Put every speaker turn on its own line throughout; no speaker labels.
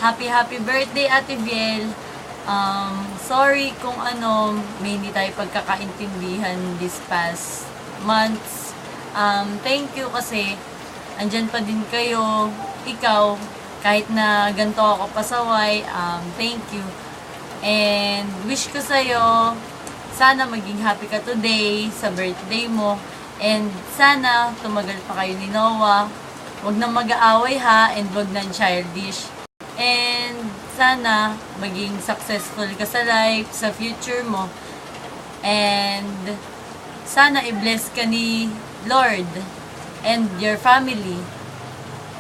Happy birthday, Ate Viel. Sorry kung may hindi tayo pagkakaintindihan this past months. Thank you kasi andyan pa din kayo. Ikaw, kahit na ganito ako pasaway, thank you. And wish ko sa'yo, sana maging happy ka today sa birthday mo. And sana tumagal pa kayo ni Noah. Huwag nang mag-aaway ha, and huwag nang childish. And sana maging successful ka sa life, sa future mo. And sana i-bless ka ni Lord and your family.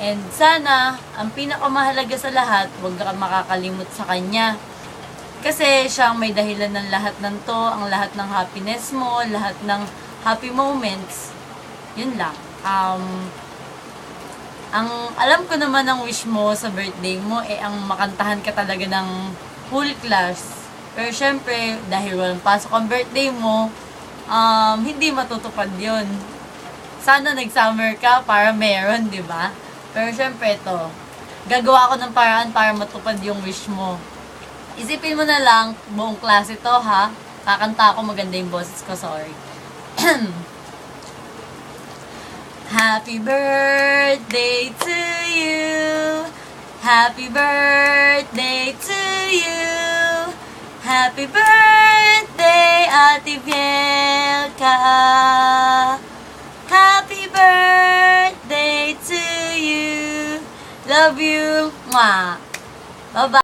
And sana, ang pinakamahalaga sa lahat, huwag ka makakalimot sa Kanya. Kasi siya ang may dahilan ng lahat ng to, ang lahat ng happiness mo, lahat ng happy moments. Yun lang. Ang alam ko naman ang wish mo sa birthday mo, ang makantahan ka talaga ng whole class. Pero syempre, dahil walang pasok ang birthday mo, hindi matutupad yun. Sana nag-summer ka para meron, di ba? Pero syempre ito, gagawa ako ng paraan para matupad yung wish mo. Isipin mo na lang, buong klase to ha. Kakanta ako, maganda yung boses ko, sorry. Happy birthday to you. Happy birthday to you. Happy birthday, Ate Vielka. Happy birthday to you. Love you. Mwah. Bye-bye.